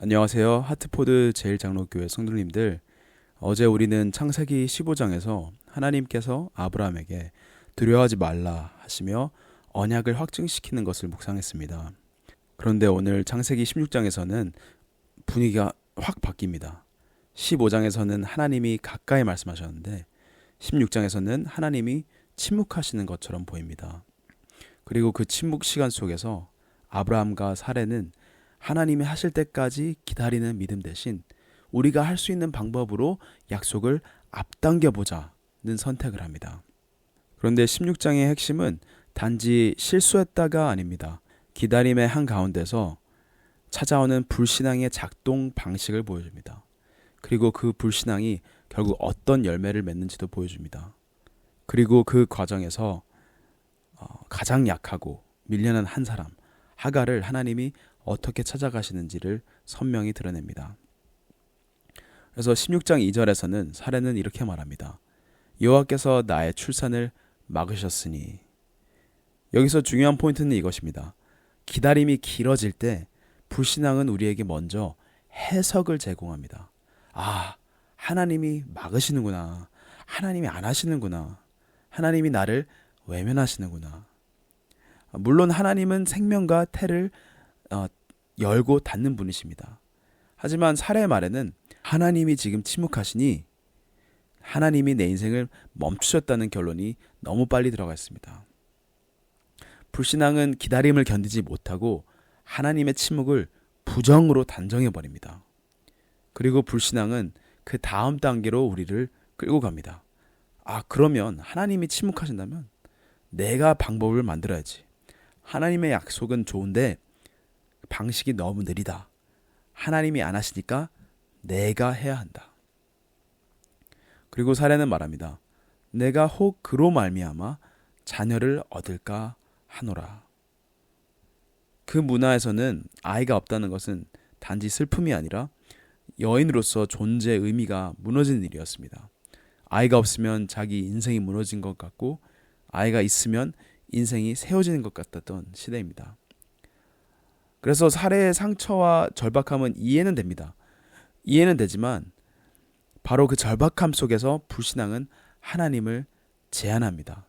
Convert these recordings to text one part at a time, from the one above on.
안녕하세요. 하트포드 제일장로교회 성도님들, 어제 우리는 창세기 15장에서 하나님께서 아브라함에게 두려워하지 말라 하시며 언약을 확증시키는 것을 묵상했습니다. 그런데 오늘 창세기 16장에서는 분위기가 확 바뀝니다. 15장에서는 하나님이 가까이 말씀하셨는데 16장에서는 하나님이 침묵하시는 것처럼 보입니다. 그리고 그 침묵 시간 속에서 아브라함과 사레는 하나님이 하실 때까지 기다리는 믿음 대신 우리가 할 수 있는 방법으로 약속을 앞당겨 보자는 선택을 합니다. 그런데 16장의 핵심은 단지 실수했다가 아닙니다. 기다림의 한가운데서 찾아오는 불신앙의 작동 방식을 보여줍니다. 그리고 그 불신앙이 결국 어떤 열매를 맺는지도 보여줍니다. 그리고 그 과정에서 가장 약하고 밀려난 한 사람, 하갈을 하나님이 어떻게 찾아가시는지를 선명히 드러냅니다. 그래서 16장 2절에서는 사레는 이렇게 말합니다. 여호와께서 나의 출산을 막으셨으니. 여기서 중요한 포인트는 이것입니다. 기다림이 길어질 때 불신앙은 우리에게 먼저 해석을 제공합니다. 하나님이 막으시는구나. 하나님이 안 하시는구나. 하나님이 나를 외면하시는구나. 물론 하나님은 생명과 태를 열고 닫는 분이십니다. 하지만 사례의 말에는 하나님이 지금 침묵하시니 하나님이 내 인생을 멈추셨다는 결론이 너무 빨리 들어가 있습니다. 불신앙은 기다림을 견디지 못하고 하나님의 침묵을 부정으로 단정해버립니다. 그리고 불신앙은 그 다음 단계로 우리를 끌고 갑니다. 그러면 하나님이 침묵하신다면 내가 방법을 만들어야지. 하나님의 약속은 좋은데 방식이 너무 느리다. 하나님이 안 하시니까 내가 해야 한다. 그리고 사례는 말합니다. 내가 혹 그로 말미암아 자녀를 얻을까 하노라. 그 문화에서는 아이가 없다는 것은 단지 슬픔이 아니라 여인으로서 존재의 의미가 무너지는 일이었습니다. 아이가 없으면 자기 인생이 무너진 것 같고 아이가 있으면 인생이 세워지는 것 같았던 시대입니다. 그래서 사례의 상처와 절박함은 이해는 됩니다. 이해는 되지만 바로 그 절박함 속에서 불신앙은 하나님을 제한합니다.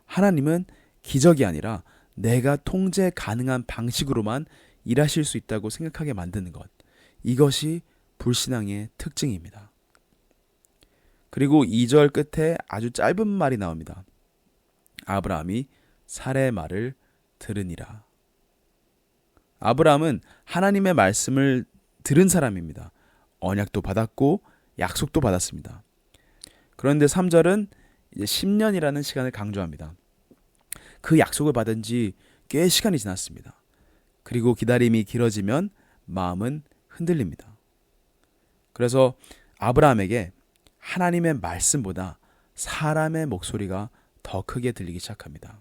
하나님은 기적이 아니라 내가 통제 가능한 방식으로만 일하실 수 있다고 생각하게 만드는 것. 이것이 불신앙의 특징입니다. 그리고 2절 끝에 아주 짧은 말이 나옵니다. 아브라함이 사례의 말을 들으니라. 아브라함은 하나님의 말씀을 들은 사람입니다. 언약도 받았고 약속도 받았습니다. 그런데 3절은 이제 10년이라는 시간을 강조합니다. 그 약속을 받은 지 꽤 시간이 지났습니다. 그리고 기다림이 길어지면 마음은 흔들립니다. 그래서 아브라함에게 하나님의 말씀보다 사람의 목소리가 더 크게 들리기 시작합니다.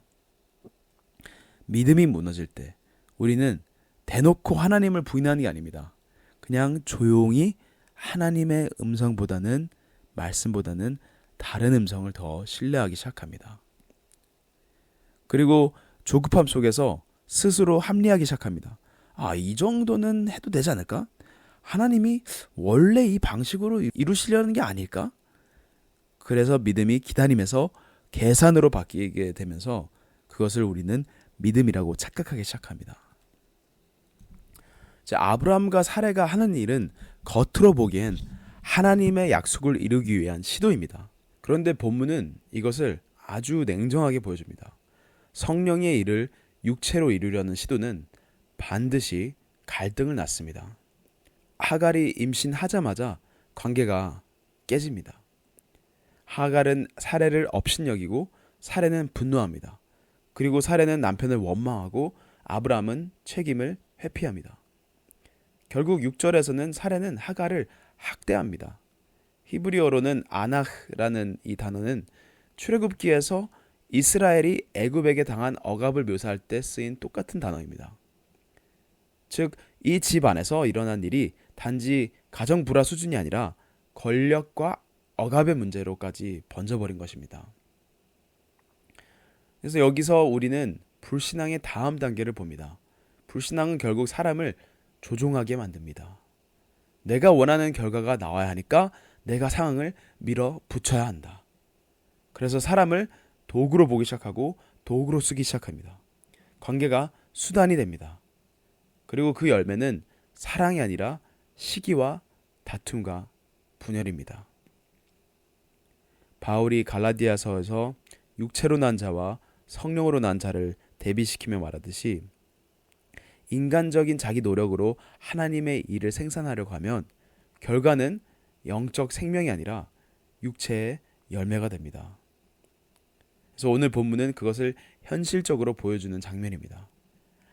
믿음이 무너질 때 우리는 대놓고 하나님을 부인하는 게 아닙니다. 그냥 조용히 하나님의 음성보다는 말씀보다는 다른 음성을 더 신뢰하기 시작합니다. 그리고 조급함 속에서 스스로 합리하기 시작합니다. 이 정도는 해도 되지 않을까? 하나님이 원래 이 방식으로 이루시려는 게 아닐까? 그래서 믿음이 기다림에서 계산으로 바뀌게 되면서 그것을 우리는 믿음이라고 착각하기 시작합니다. 아브라함과 사레가 하는 일은 겉으로 보기엔 하나님의 약속을 이루기 위한 시도입니다. 그런데 본문은 이것을 아주 냉정하게 보여줍니다. 성령의 일을 육체로 이루려는 시도는 반드시 갈등을 낳습니다. 하갈이 임신하자마자 관계가 깨집니다. 하갈은 사레를 업신여기고 사레는 분노합니다. 그리고 사레는 남편을 원망하고 아브라함은 책임을 회피합니다. 결국 6절에서는 사레는 하갈을 학대합니다. 히브리어로는 아나흐라는 이 단어는 출애굽기에서 이스라엘이 애굽에게 당한 억압을 묘사할 때 쓰인 똑같은 단어입니다. 즉, 이 집 안에서 일어난 일이 단지 가정 불화 수준이 아니라 권력과 억압의 문제로까지 번져버린 것입니다. 그래서 여기서 우리는 불신앙의 다음 단계를 봅니다. 불신앙은 결국 사람을 조종하게 만듭니다. 내가 원하는 결과가 나와야 하니까 내가 상황을 밀어붙여야 한다. 그래서 사람을 도구로 보기 시작하고 도구로 쓰기 시작합니다. 관계가 수단이 됩니다. 그리고 그 열매는 사랑이 아니라 시기와 다툼과 분열입니다. 바울이 갈라디아서에서 육체로 난 자와 성령으로 난 자를 대비시키며 말하듯이 인간적인 자기 노력으로 하나님의 일을 생산하려고 하면 결과는 영적 생명이 아니라 육체의 열매가 됩니다. 그래서 오늘 본문은 그것을 현실적으로 보여주는 장면입니다.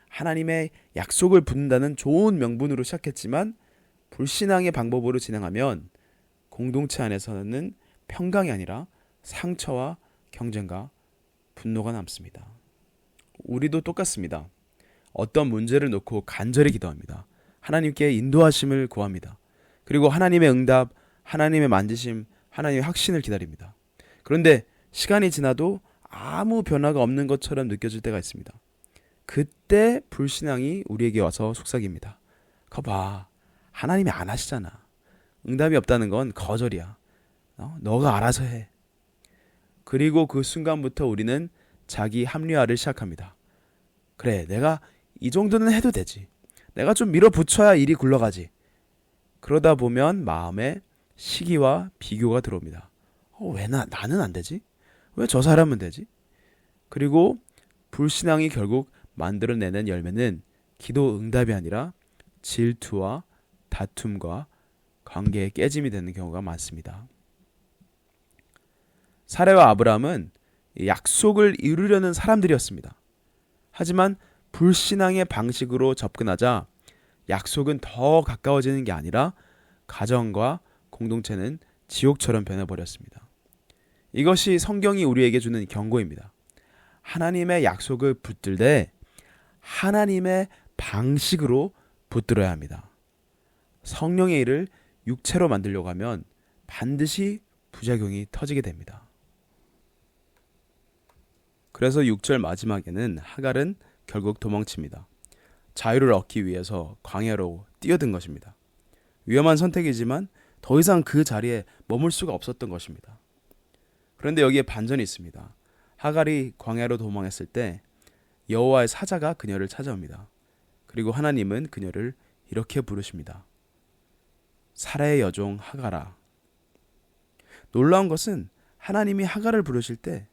하나님의 약속을 붙는다는 좋은 명분으로 시작했지만 불신앙의 방법으로 진행하면 공동체 안에서는 평강이 아니라 상처와 경쟁과 분노가 남습니다. 우리도 똑같습니다. 어떤 문제를 놓고 간절히 기도합니다. 하나님께 인도하심을 구합니다. 그리고 하나님의 응답, 하나님의 만지심, 하나님의 확신을 기다립니다. 그런데 시간이 지나도 아무 변화가 없는 것처럼 느껴질 때가 있습니다. 그때 불신앙이 우리에게 와서 속삭입니다. 거봐, 하나님이 안 하시잖아. 응답이 없다는 건 거절이야. 너가 알아서 해. 그리고 그 순간부터 우리는 자기 합리화를 시작합니다. 그래, 내가 이 정도는 해도 되지. 내가 좀 밀어붙여야 일이 굴러가지. 그러다 보면 마음에 시기와 비교가 들어옵니다. 왜 나는 안 되지? 왜 저 사람은 되지? 그리고 불신앙이 결국 만들어내는 열매는 기도 응답이 아니라 질투와 다툼과 관계의 깨짐이 되는 경우가 많습니다. 사레와 아브라함은 약속을 이루려는 사람들이었습니다. 하지만 불신앙의 방식으로 접근하자 약속은 더 가까워지는 게 아니라 가정과 공동체는 지옥처럼 변해버렸습니다. 이것이 성경이 우리에게 주는 경고입니다. 하나님의 약속을 붙들 하나님의 방식으로 붙들어야 합니다. 성령의 일을 육체로 만들려고 하면 반드시 부작용이 터지게 됩니다. 그래서 6절 마지막에는 하갈은 결국 도망칩니다. 자유를 얻기 위해서 광야로 뛰어든 것입니다. 위험한 선택이지만 더 이상 그 자리에 머물 수가 없었던 것입니다. 그런데 여기에 반전이 있습니다. 하갈이 광야로 도망했을 때 여호와의 사자가 그녀를 찾아옵니다. 그리고 하나님은 그녀를 이렇게 부르십니다. 사라의 여종 하갈아. 놀라운 것은 하나님이 하갈을 부르실 때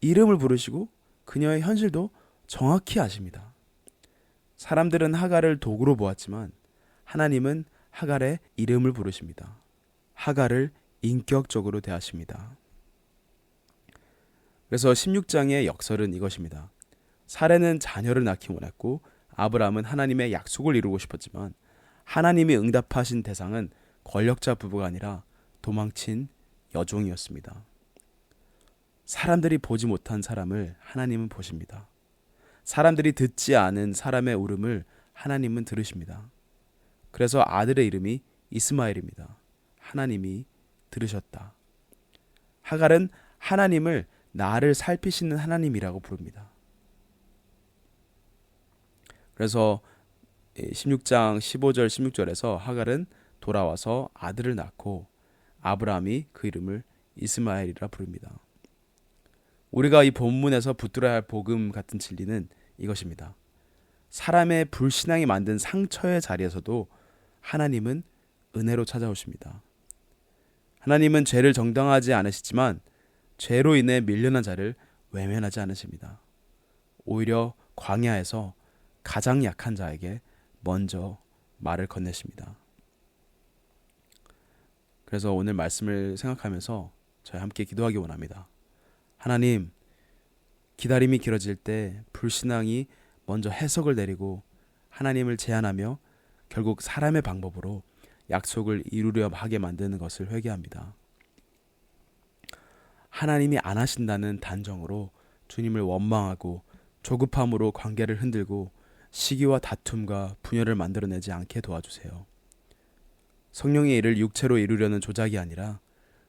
이름을 부르시고 그녀의 현실도 정확히 아십니다. 사람들은 하갈을 도구로 보았지만 하나님은 하갈의 이름을 부르십니다. 하갈을 인격적으로 대하십니다. 그래서 16장의 역설은 이것입니다. 사레는 자녀를 낳기 원했고 아브라함은 하나님의 약속을 이루고 싶었지만 하나님이 응답하신 대상은 권력자 부부가 아니라 도망친 여종이었습니다. 사람들이 보지 못한 사람을 하나님은 보십니다. 사람들이 듣지 않은 사람의 울음을 하나님은 들으십니다. 그래서 아들의 이름이 이스마엘입니다. 하나님이 들으셨다. 하갈은 하나님을 나를 살피시는 하나님이라고 부릅니다. 그래서 16장 15절 16절에서 하갈은 돌아와서 아들을 낳고 아브라함이 그 이름을 이스마엘이라 부릅니다. 우리가 이 본문에서 붙들어야 할 복음 같은 진리는 이것입니다. 사람의 불신앙이 만든 상처의 자리에서도 하나님은 은혜로 찾아오십니다. 하나님은 죄를 정당하지 않으시지만 죄로 인해 밀려난 자를 외면하지 않으십니다. 오히려 광야에서 가장 약한 자에게 먼저 말을 건네십니다. 그래서 오늘 말씀을 생각하면서 저희 함께 기도하기 원합니다. 하나님, 기다림이 길어질 때 불신앙이 먼저 해석을 내리고 하나님을 제한하며 결국 사람의 방법으로 약속을 이루려 하게 만드는 것을 회개합니다. 하나님이 안 하신다는 단정으로 주님을 원망하고 조급함으로 관계를 흔들고 시기와 다툼과 분열을 만들어내지 않게 도와주세요. 성령의 일을 육체로 이루려는 조작이 아니라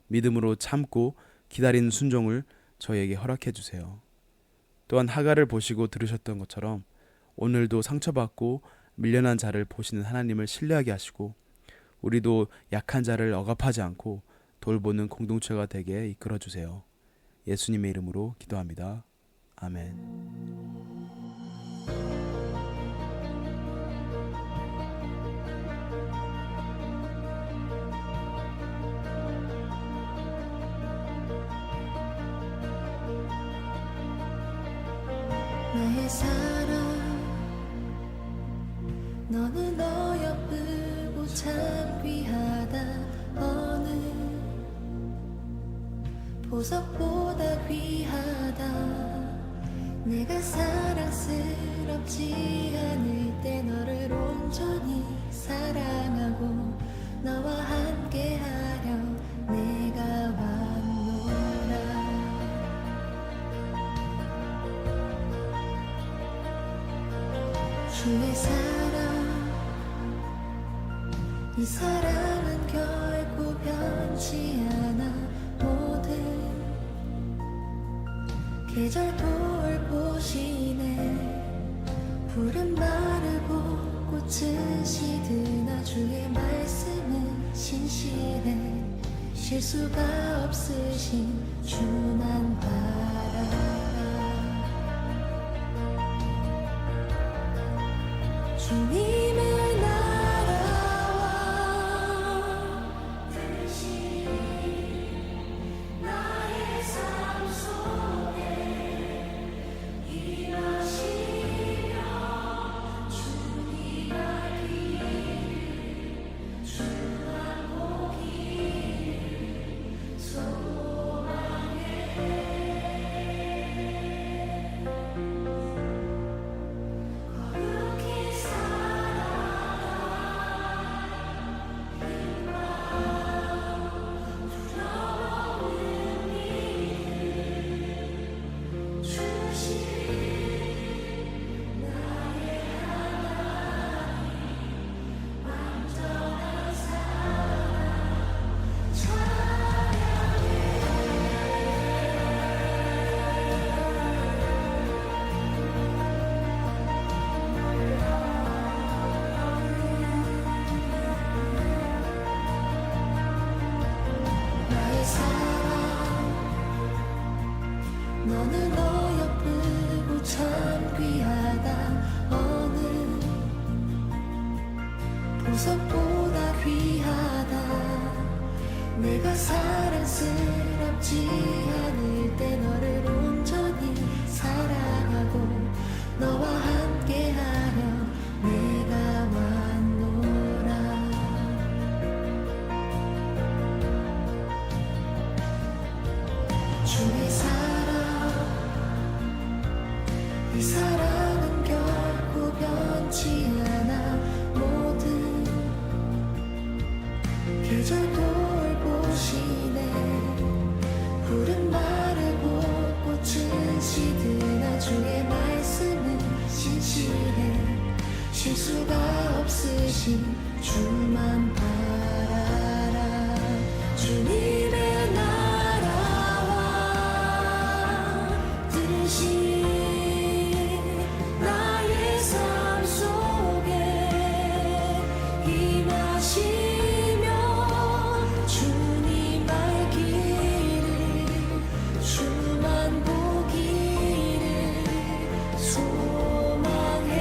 믿음으로 참고 기다리는 순종을 저희에게 허락해 주세요. 또한 하갈을 보시고 들으셨던 것처럼 오늘도 상처받고 밀려난 자를 보시는 하나님을 신뢰하게 하시고 우리도 약한 자를 억압하지 않고 돌보는 공동체가 되게 이끌어 주세요. 예수님의 이름으로 기도합니다. 아멘. 나의 사랑 너는 어여쁘고 참 귀하다. 어느 보석보다 귀하다. 내가 사랑스럽지 않을 때 너를 온전히 사랑하고 너와 함께하려 내가 왔노라. 주의 사랑 이 사랑은 결코 변치 않아. 모든 계절 돌보시네. 푸른 마르고 꽃은 시드나 주의 말씀은 신실해. 실수가 없으신 주만 바라라. 주님의 나라와 뜻이 나의 삶 속에 임하시며 주님 알기를 주만 보기를 소망해. 거룩히 너는 어여쁘고 참 귀하다. 어느 보석보다 귀하다. 내가 사랑스럽지 않을 때 너를 온전히 사랑하고 너와 함께하려 내가 왔노라. 주의 이 사랑은 결코 변치 않아. 모든 계절 돌보시네. 푸른 마르고 꽃은 시드나 주의 말씀은 신실해. 실수가 없으신 주만 바라라. 주님의 나라와 뜻이 나의 삶 속에 임하시며 주님 알기를 주만 보기를 소망해.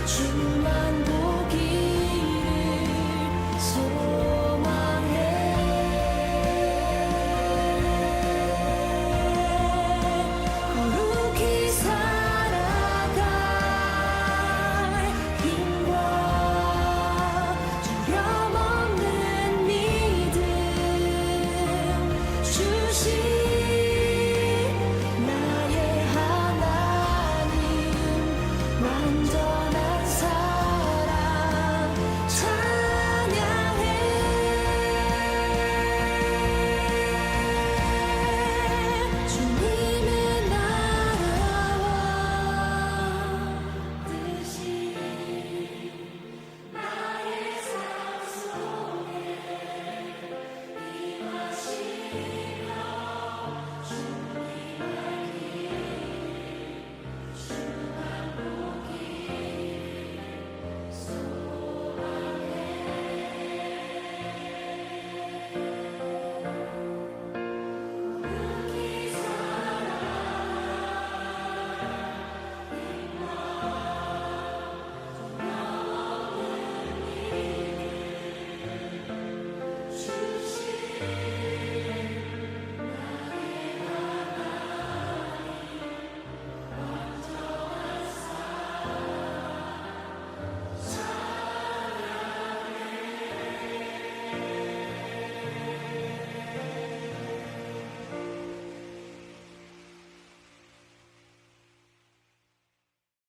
주만